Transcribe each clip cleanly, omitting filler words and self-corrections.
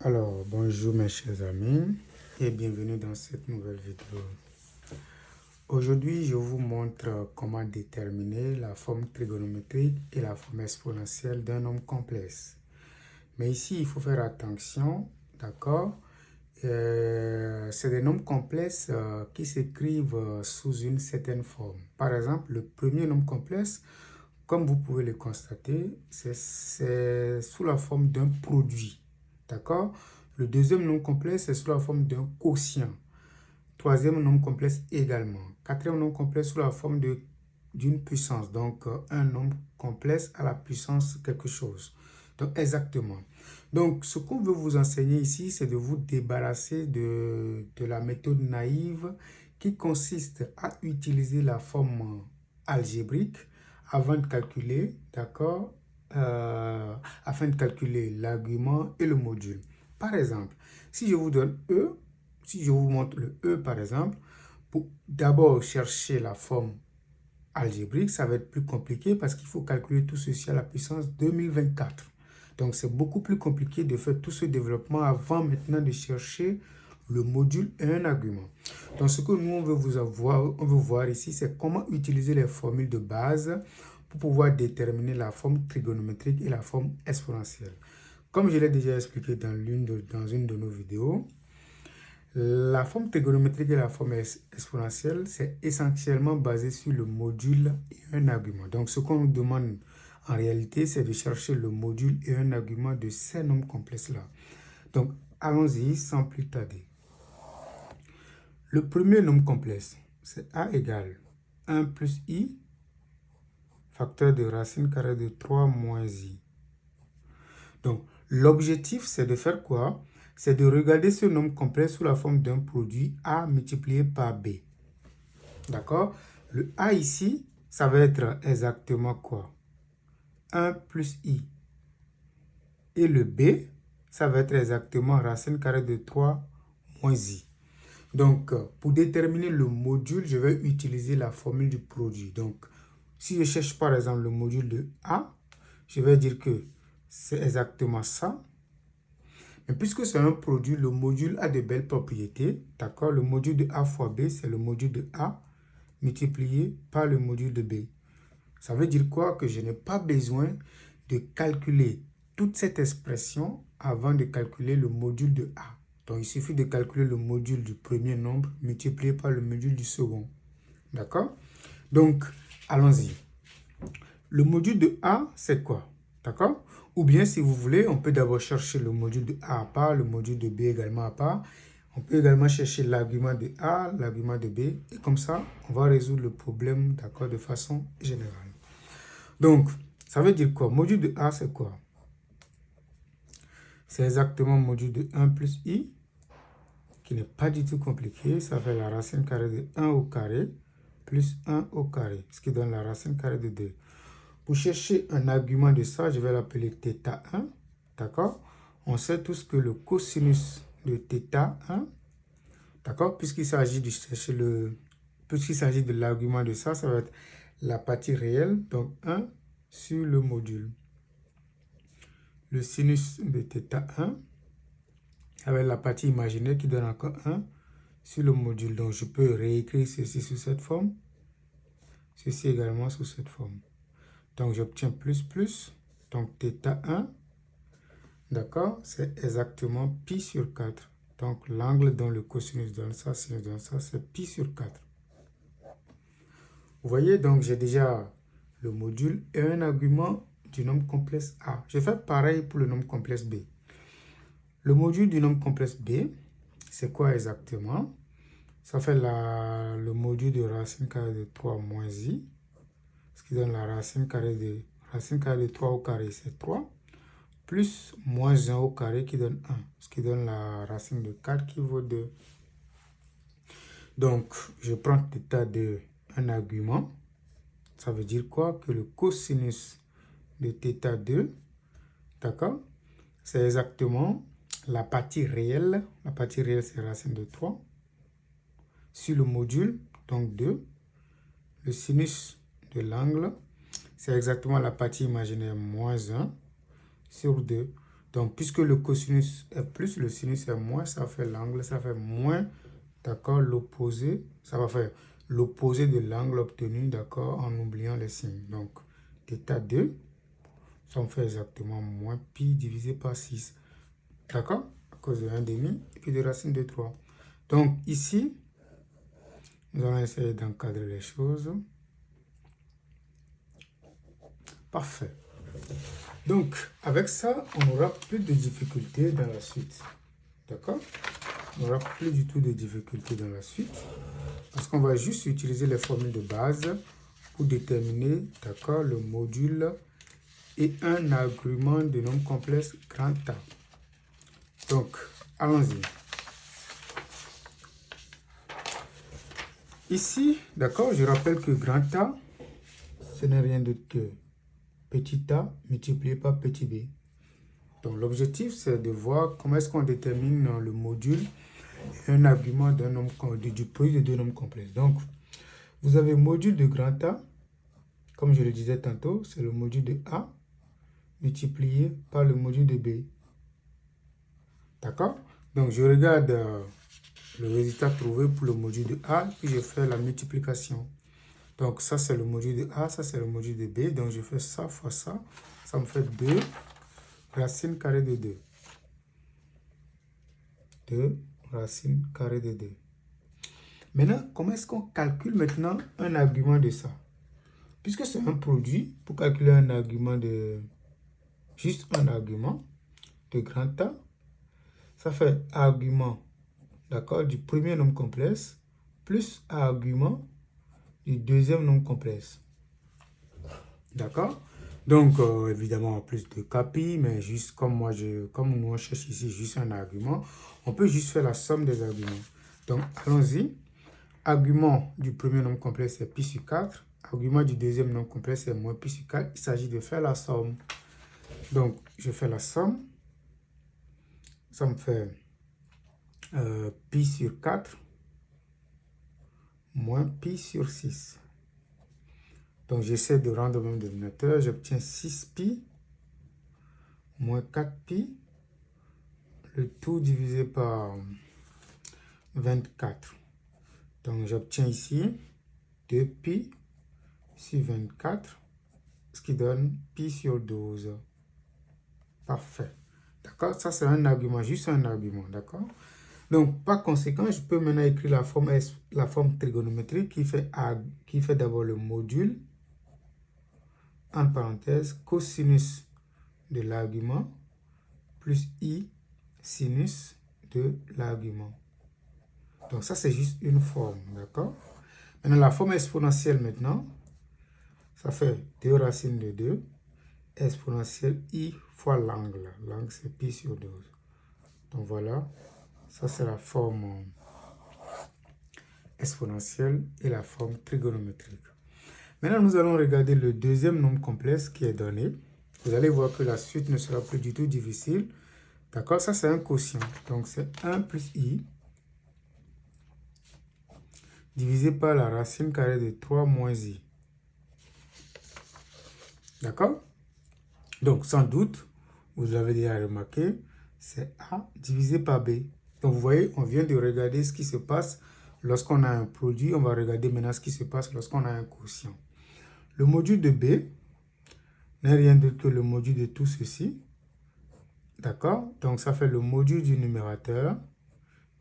Alors, bonjour mes chers amis et bienvenue dans cette nouvelle vidéo. Aujourd'hui, je vous montre comment déterminer la forme trigonométrique et la forme exponentielle d'un nombre complexe. Mais ici, il faut faire attention, d'accord? C'est des nombres complexes qui s'écrivent sous une certaine forme. Par exemple, le premier nombre complexe, comme vous pouvez le constater, c'est sous la forme d'un produit. D'accord? Le deuxième nombre complexe, c'est sous la forme d'un quotient. Troisième nombre complexe également. Quatrième nombre complexe sous la forme d'une puissance. Donc, un nombre complexe à la puissance quelque chose. Donc, exactement. Donc, ce qu'on veut vous enseigner ici, c'est de vous débarrasser de la méthode naïve qui consiste à utiliser la forme algébrique avant de calculer, d'accord, afin de calculer l'argument et le module. Par exemple, si je vous donne E, si je vous montre le E par exemple, pour d'abord chercher la forme algébrique, ça va être plus compliqué parce qu'il faut calculer tout ceci à la puissance 2024. Donc c'est beaucoup plus compliqué de faire tout ce développement avant maintenant de chercher le module et un argument. Donc ce que nous on veut voir ici, c'est comment utiliser les formules de base pour pouvoir déterminer la forme trigonométrique et la forme exponentielle. Comme je l'ai déjà expliqué dans une de nos vidéos, la forme trigonométrique et la forme exponentielle, c'est essentiellement basé sur le module et un argument. Donc, ce qu'on nous demande en réalité, c'est de chercher le module et un argument de ces nombres complexes-là. Donc, allons-y sans plus tarder. Le premier nombre complexe, c'est a égale 1 plus i, facteur de racine carrée de 3 moins i. Donc, l'objectif, c'est de faire quoi? C'est de regarder ce nombre complexe sous la forme d'un produit A multiplié par B. D'accord? Le A ici, ça va être exactement quoi? 1 plus I. Et le B, ça va être exactement racine carrée de 3 moins I. Donc, pour déterminer le module, je vais utiliser la formule du produit. Donc, si je cherche par exemple le module de A, je vais dire que c'est exactement ça. Mais puisque c'est un produit, le module a de belles propriétés. D'accord? Le module de A fois B, c'est le module de A multiplié par le module de B. Ça veut dire quoi? Que je n'ai pas besoin de calculer toute cette expression avant de calculer le module de A. Donc, il suffit de calculer le module du premier nombre multiplié par le module du second. D'accord? Donc, allons-y. Le module de A, c'est quoi? D'accord? Ou bien, si vous voulez, on peut d'abord chercher le module de A à part, le module de B également à part. On peut également chercher l'argument de A, l'argument de B. Et comme ça, on va résoudre le problème, d'accord, de façon générale. Donc, ça veut dire quoi? Module de A, c'est quoi? C'est exactement module de 1 plus I, qui n'est pas du tout compliqué. Ça fait la racine carrée de 1 au carré, plus 1 au carré, ce qui donne la racine carrée de 2. Pour chercher un argument de ça, je vais l'appeler θ1, d'accord? On sait tous que le cosinus de θ1, d'accord? Puisqu'il s'agit de chercher puisqu'il s'agit de l'argument de ça, ça va être la partie réelle, donc 1 sur le module. Le sinus de θ1 avec la partie imaginaire qui donne encore 1 sur le module. Donc, je peux réécrire ceci sous cette forme, ceci également sous cette forme. Donc, j'obtiens plus. Donc, θ1, d'accord, c'est exactement pi sur 4. Donc, l'angle dont le cosinus donne ça, sinus donne ça, c'est pi sur 4. Vous voyez, donc, j'ai déjà le module et un argument du nombre complexe A. Je fais pareil pour le nombre complexe B. Le module du nombre complexe B, c'est quoi exactement? Ça fait le module de racine carrée de 3 moins i, ce qui donne la racine carrée de 3 au carré, c'est 3, plus moins 1 au carré qui donne 1, ce qui donne la racine de 4 qui vaut 2. Donc, je prends θ2, un argument. Ça veut dire quoi? Que le cosinus de θ2, d'accord, c'est exactement la partie réelle. La partie réelle, c'est racine de 3 sur le module, donc 2. Le sinus de l'angle, c'est exactement la partie imaginaire moins 1 sur 2. Donc, puisque le cosinus est plus, le sinus est moins, ça fait l'angle, ça fait moins, d'accord, l'opposé, ça va faire l'opposé de l'angle obtenu, d'accord, en oubliant les signes. Donc, θ 2, ça me fait exactement moins pi divisé par 6, d'accord, à cause de 1 demi et puis de racine de 3. Donc, ici, nous allons essayer d'encadrer les choses. Parfait. Donc, avec ça, on n'aura plus de difficultés dans la suite. D'accord? On n'aura plus du tout de difficultés dans la suite. Parce qu'on va juste utiliser les formules de base pour déterminer, d'accord, le module et un argument de nombre complexe grand A. Donc, allons-y. Ici, d'accord, je rappelle que grand A, ce n'est rien d'autre que petit a multiplié par petit b. Donc l'objectif, c'est de voir comment est-ce qu'on détermine le module et un argument d'un nombre du produit de deux nombres complexes. Donc, vous avez module de grand A, comme je le disais tantôt, c'est le module de A multiplié par le module de B. D'accord? Donc, je regarde le résultat trouvé pour le module de A, puis je fais la multiplication. Donc, ça, c'est le module de A, ça, c'est le module de B. Donc, je fais ça fois ça. Ça me fait 2 racine carrée de 2. 2 racine carrée de 2. Maintenant, comment est-ce qu'on calcule maintenant un argument de ça? Puisque c'est un produit, pour calculer un argument de... juste un argument de grand A, ça fait argument, d'accord, du premier nombre complexe plus argument du deuxième nombre complexe. D'accord? Donc, évidemment, plus de capi, mais juste comme comme nous on cherche ici juste un argument, on peut juste faire la somme des arguments. Donc, allons-y. Argument du premier nombre complexe est pi sur 4. Argument du deuxième nombre complexe est moins pi sur 4. Il s'agit de faire la somme. Donc, je fais la somme. Ça me fait pi sur 4 moins pi sur 6. Donc, j'essaie de rendre le même dénominateur. J'obtiens 6 pi moins 4 pi. Le tout divisé par 24. Donc, j'obtiens ici 2 pi sur 24, ce qui donne pi sur 12. Parfait. D'accord? Ça, c'est un argument, juste un argument. D'accord? Donc, par conséquent, je peux maintenant écrire la forme trigonométrique qui fait d'abord le module, en parenthèse, cosinus de l'argument, plus i sinus de l'argument. Donc, ça, c'est juste une forme. D'accord? Maintenant, la forme exponentielle, maintenant, ça fait 2 racines de 2, exponentielle i fois l'angle. L'angle, c'est pi sur 12. Donc, voilà. Ça, c'est la forme exponentielle et la forme trigonométrique. Maintenant, nous allons regarder le deuxième nombre complexe qui est donné. Vous allez voir que la suite ne sera plus du tout difficile. D'accord? Ça, c'est un quotient. Donc, c'est 1 plus i divisé par la racine carrée de 3 moins i. D'accord? Donc, sans doute, vous l'avez déjà remarqué, c'est a divisé par b. Donc, vous voyez, on vient de regarder ce qui se passe lorsqu'on a un produit. On va regarder maintenant ce qui se passe lorsqu'on a un quotient. Le module de b n'est rien d'autre que le module de tout ceci. D'accord? Donc, ça fait le module du numérateur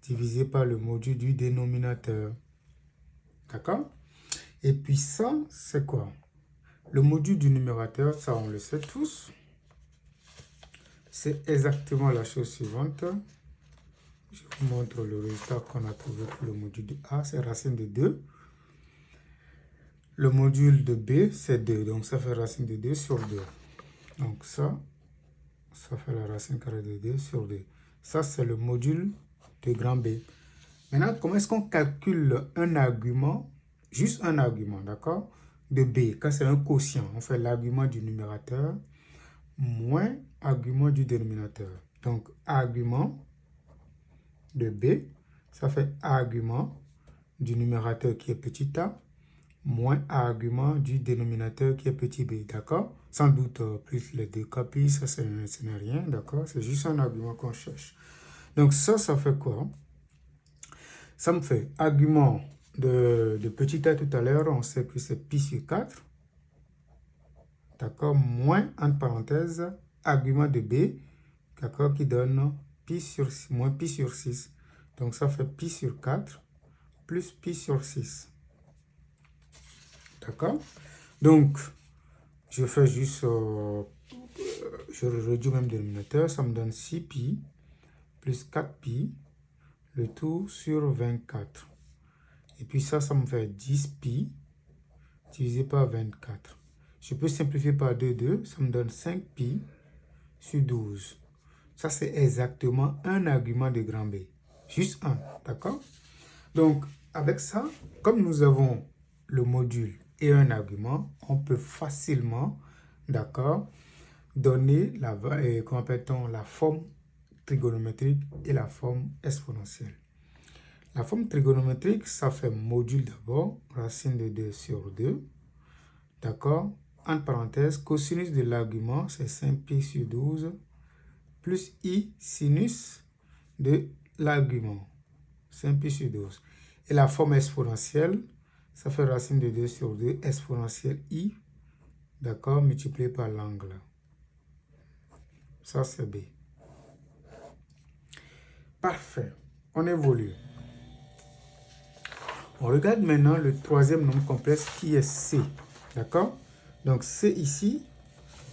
divisé par le module du dénominateur. D'accord? Et puis ça, c'est quoi? Le module du numérateur, ça, on le sait tous. C'est exactement la chose suivante. Je vous montre le résultat qu'on a trouvé pour le module de A, c'est racine de 2. Le module de B, c'est 2, donc ça fait racine de 2 sur 2. Donc ça fait la racine carrée de 2 sur 2. Ça, c'est le module de grand B. Maintenant, comment est-ce qu'on calcule un argument, juste un argument, d'accord, de B, quand c'est un quotient? On fait l'argument du numérateur moins argument du dénominateur. Donc, argument de B, ça fait argument du numérateur qui est petit a, moins argument du dénominateur qui est petit b. D'accord? sans doute plus les deux copies, ça ce n'est rien, d'accord? C'est juste un argument qu'on cherche. Donc ça fait quoi? Ça me fait argument de petit a tout à l'heure, on sait que c'est pi sur 4, d'accord? Moins, entre parenthèses, argument de b, d'accord, qui donne pi sur, moins pi sur 6. Donc ça fait pi sur 4 plus pi sur 6. D'accord? Donc, je fais juste, je réduis même le dénominateur, ça me donne 6 pi plus 4 pi, le tout sur 24. Et puis ça me fait 10 pi divisé par 24. Je peux simplifier par 2, ça me donne 5 pi sur 12. Ça, c'est exactement un argument de grand B. Juste un, d'accord? Donc, avec ça, comme nous avons le module et un argument, on peut facilement, d'accord, donner comment appelle-t-on, la forme trigonométrique et la forme exponentielle. La forme trigonométrique, ça fait module d'abord, racine de 2 sur 2, d'accord? Entre parenthèses, cosinus de l'argument, c'est 5pi sur 12, plus i sinus de l'argument, 5pi sur 12. Et la forme exponentielle, ça fait racine de 2 sur 2, exponentielle i, d'accord, multiplié par l'angle. Ça, c'est B. Parfait. On évolue. On regarde maintenant le troisième nombre complexe qui est C. D'accord? Donc, C ici,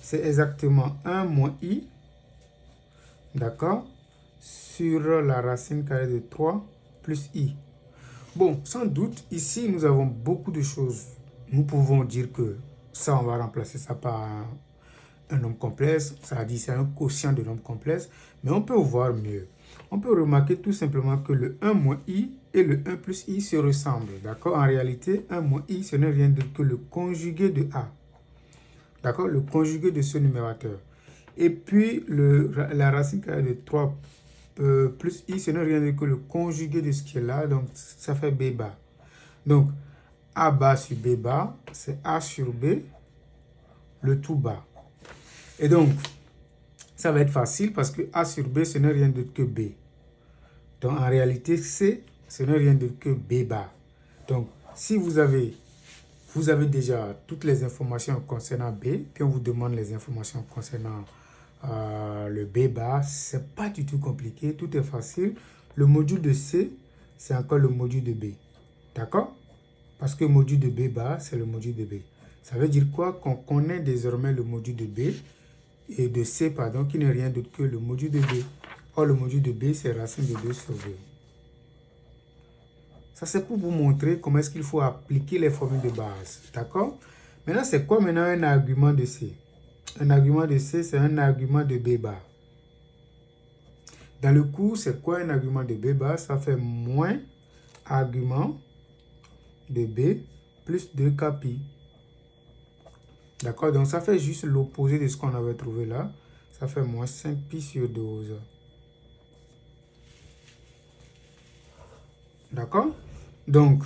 c'est exactement 1 moins i, d'accord, sur la racine carrée de 3 plus i. Bon, sans doute, ici, nous avons beaucoup de choses. Nous pouvons dire que ça, on va remplacer ça par un nombre complexe. Ça dit c'est un quotient de nombre complexe. Mais on peut voir mieux. On peut remarquer tout simplement que le 1 moins i et le 1 plus i se ressemblent. D'accord? En réalité, 1 moins i, ce n'est rien d'autre que le conjugué de a. D'accord? Le conjugué de ce numérateur. Et puis, la racine carrée de 3 plus i, ce n'est rien d'autre que le conjugué de ce qui est là. Donc, ça fait b bar. Donc, a bar sur b bar, c'est a sur b, le tout bas. Et donc, ça va être facile parce que a sur b, ce n'est rien d'autre que b. Donc, en réalité, c, ce n'est rien d'autre que b bar. Donc, si vous avez déjà toutes les informations concernant b, puis on vous demande les informations concernant le b bar, c'est pas du tout compliqué, tout est facile. Le module de c, c'est encore le module de b. D'accord? Parce que le module de b bar, c'est le module de b. Ça veut dire quoi? Qu'on connaît désormais le module de b et de c, pardon, qui n'est rien d'autre que le module de b. Or, le module de b, c'est racine de 2 sur 2. Ça, c'est pour vous montrer comment est-ce qu'il faut appliquer les formules de base. D'accord? Maintenant, c'est quoi maintenant un argument de c? Un argument de c, c'est un argument de b bar. Dans le cours, c'est quoi un argument de b bar? Ça fait moins argument de b plus 2k pi. D'accord? Donc, ça fait juste l'opposé de ce qu'on avait trouvé là. Ça fait moins 5pi sur 12. D'accord? Donc,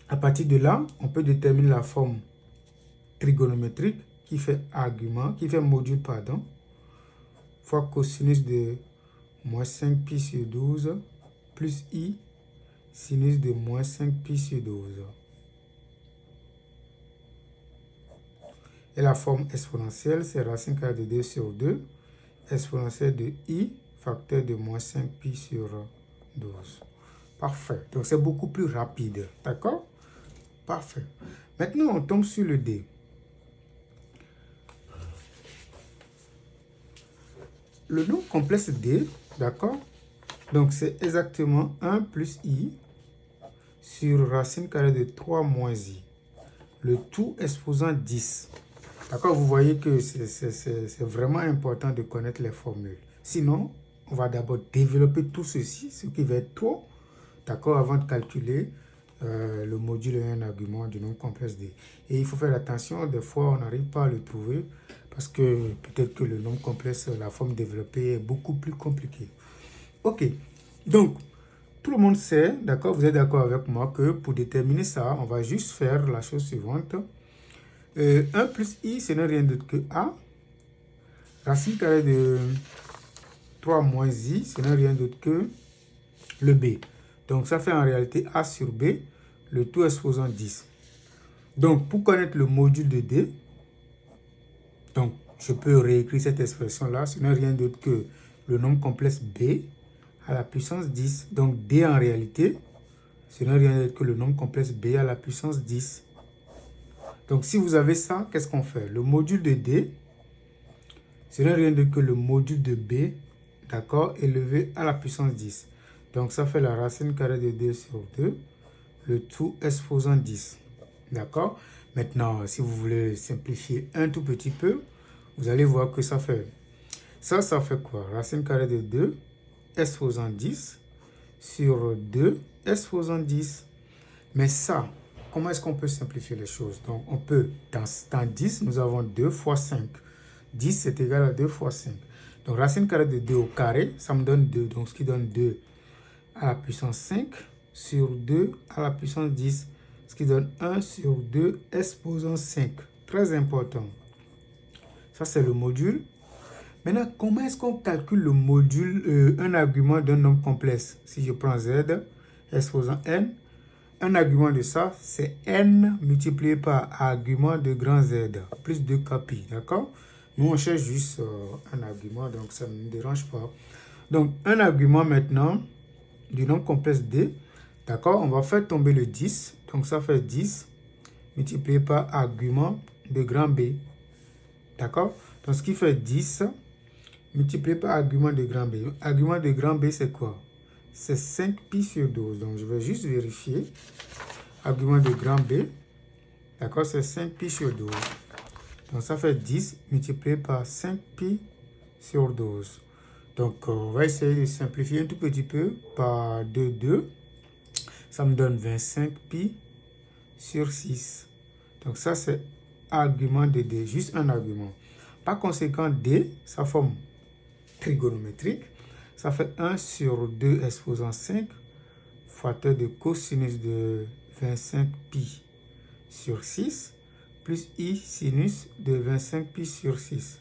à partir de là, on peut déterminer la forme trigonométrique qui fait argument, qui fait module, pardon, fois cosinus de moins 5pi sur 12 plus i sinus de moins 5pi sur 12. Et la forme exponentielle, c'est racine carrée de 2 sur 2, exponentielle de i, facteur de moins 5pi sur 12. Parfait. Donc, c'est beaucoup plus rapide. D'accord? Parfait. Maintenant, on tombe sur le D. Le nombre complexe D, d'accord? Donc, c'est exactement 1 plus i sur racine carrée de 3 moins i. Le tout exposant 10. D'accord? Vous voyez que c'est vraiment important de connaître les formules. Sinon, on va d'abord développer tout ceci, ce qui va être trop, d'accord, avant de calculer le module et un argument du nombre complexe D. Et il faut faire attention, des fois, on n'arrive pas à le trouver parce que peut-être que le nombre complexe, la forme développée est beaucoup plus compliquée. Ok, donc, tout le monde sait, d'accord, vous êtes d'accord avec moi que pour déterminer ça, on va juste faire la chose suivante. 1 plus i, ce n'est rien d'autre que a. Racine carrée de 3 moins i, ce n'est rien d'autre que le b. Donc, ça fait en réalité a sur b, le tout exposant 10. Donc, pour connaître le module de d, donc, je peux réécrire cette expression-là. Ce n'est rien d'autre que le nombre complexe b à la puissance 10. Donc, d en réalité, ce n'est rien d'autre que le nombre complexe b à la puissance 10. Donc, si vous avez ça, qu'est-ce qu'on fait? Le module de d, ce n'est rien d'autre que le module de b, d'accord, élevé à la puissance 10. Donc, ça fait la racine carrée de d sur 2, le tout exposant 10. D'accord? Maintenant, si vous voulez simplifier un tout petit peu, vous allez voir que ça fait... Ça fait quoi? Racine carrée de 2 exposant 10 sur 2 exposant 10. Mais ça, comment est-ce qu'on peut simplifier les choses? Donc, on peut, dans 10, nous avons 2 fois 5. 10, c'est égal à 2 fois 5. Donc, racine carrée de 2 au carré, ça me donne 2. Donc, ce qui donne 2 à la puissance 5 sur 2 à la puissance 10. Ce qui donne 1 sur 2 exposant 5. Très important. Ça, c'est le module. Maintenant, comment est-ce qu'on calcule le module, un argument d'un nombre complexe? Si je prends z exposant n, un argument de ça, c'est n multiplié par argument de grand Z, plus 2kπ, d'accord? Nous, on cherche juste un argument, donc ça ne nous dérange pas. Donc, un argument maintenant du nombre complexe d, d'accord? On va faire tomber le 10, donc ça fait 10 multiplié par argument de grand B, d'accord? Donc, ce qui fait 10 multiplié par argument de grand B. Argument de grand B, c'est quoi? C'est 5π sur 12. Donc, je vais juste vérifier. Argument de grand B, d'accord, c'est 5π sur 12. Donc, ça fait 10 multiplié par 5π sur 12. Donc, on va essayer de simplifier un tout petit peu par 2. Ça me donne 25π sur 6. Donc, ça, c'est argument de D, juste un argument. Par conséquent, D, ça forme trigonométrique. Ça fait 1 sur 2 exposant 5, facteur de cosinus de 25π sur 6, plus i sinus de 25π sur 6.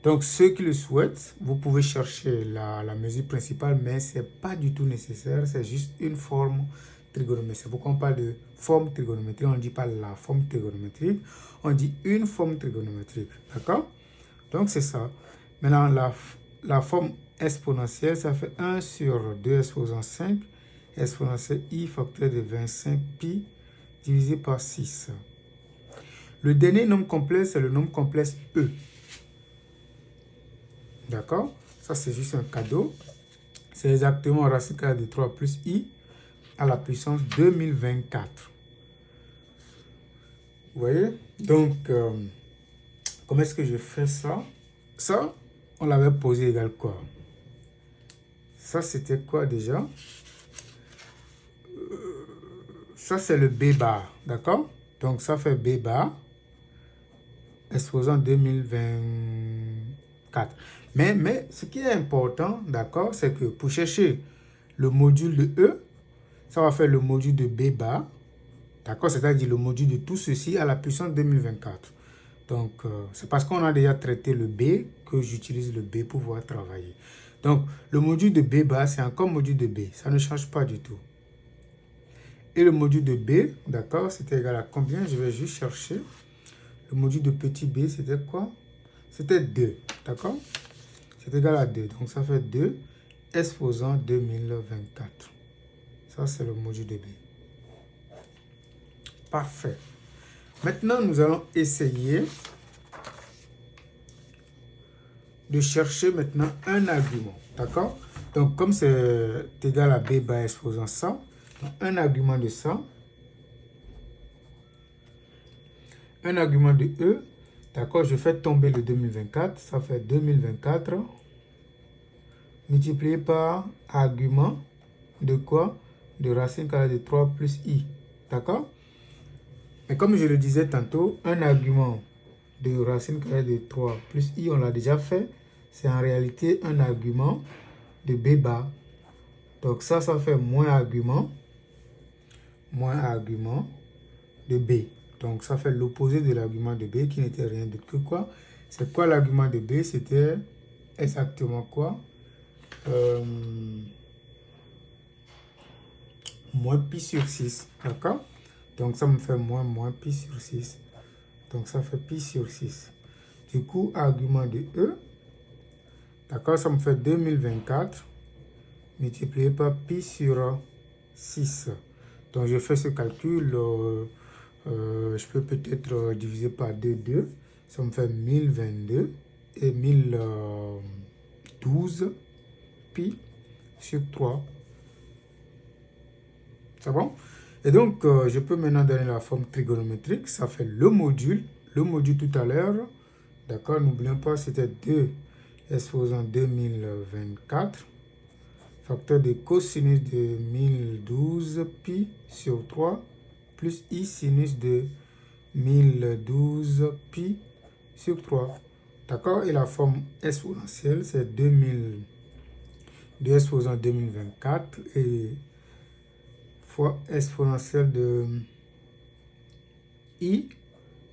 Donc, ceux qui le souhaitent, vous pouvez chercher la mesure principale, mais ce n'est pas du tout nécessaire, c'est juste une forme trigonométrique. Pourquoi on parle de forme trigonométrique? On ne dit pas la forme trigonométrique, on dit une forme trigonométrique. D'accord? Donc, c'est ça. Maintenant, la forme exponentielle, ça fait 1 sur 2 exposant 5, exponentielle i facteur de 25π divisé par 6. Le dernier nombre complexe, c'est le nombre complexe E. D'accord? Ça, c'est juste un cadeau. C'est exactement racine carrée de 3 plus i à la puissance 2024. Vous voyez? Donc, comment est-ce que je fais ça? Ça, on l'avait posé égal quoi? Ça, c'était quoi déjà? Ça, c'est le B bar, d'accord? Donc, ça fait B bar, exposant 2024. Mais ce qui est important, d'accord, c'est que pour chercher le module de E, ça va faire le module de B bar, d'accord? C'est-à-dire le module de tout ceci à la puissance 2024. Donc, c'est parce qu'on a déjà traité le B que j'utilise le B pour pouvoir travailler. Donc, le module de B bar, c'est encore module de B. Ça ne change pas du tout. Et le module de B, d'accord, c'était égal à combien? Je vais juste chercher. Le module de petit b, c'était quoi? C'était 2, d'accord? C'est égal à 2. Donc, ça fait 2 exposant 2024. Ça, c'est le module de B. Parfait. Maintenant, nous allons essayer de chercher maintenant un argument, d'accord? Donc, comme c'est égal à B bar exposant ça, un argument de ça, un argument de E, d'accord, je fais tomber le 2024, ça fait 2024 multiplié par argument de quoi? De racine carrée de 3 plus i, d'accord? Mais comme je le disais tantôt, un argument de racine carrée de 3 plus i, on l'a déjà fait, c'est en réalité un argument de b bar. Donc ça fait moins argument de b. Donc, ça fait l'opposé de l'argument de B qui n'était rien d'autre que quoi? C'est quoi l'argument de B? C'était exactement quoi? Moins pi sur 6. D'accord? Donc, ça me fait moins pi sur 6. Donc, ça fait pi sur 6. Du coup, argument de E. D'accord? Ça me fait 2024 multiplié par pi sur 6. Donc, je fais ce calcul. Je peux peut-être diviser par 2. Ça me fait 1022 et 1012 pi sur 3. C'est bon? Et donc, je peux maintenant donner la forme trigonométrique. Ça fait le module. Le module tout à l'heure. D'accord? N'oublions pas, c'était 2 exposant 2024. Facteur de cosinus de 1012 pi sur 3 plus i sinus de 1012 pi sur 3. D'accord? Et la forme exponentielle, c'est 2 exposant 2024 et fois exponentielle de i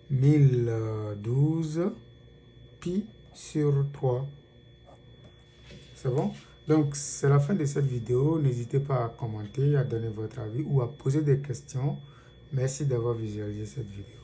1012 pi sur 3. C'est bon? Donc, c'est la fin de cette vidéo. N'hésitez pas à commenter, à donner votre avis ou à poser des questions. Merci d'avoir visualisé cette vidéo.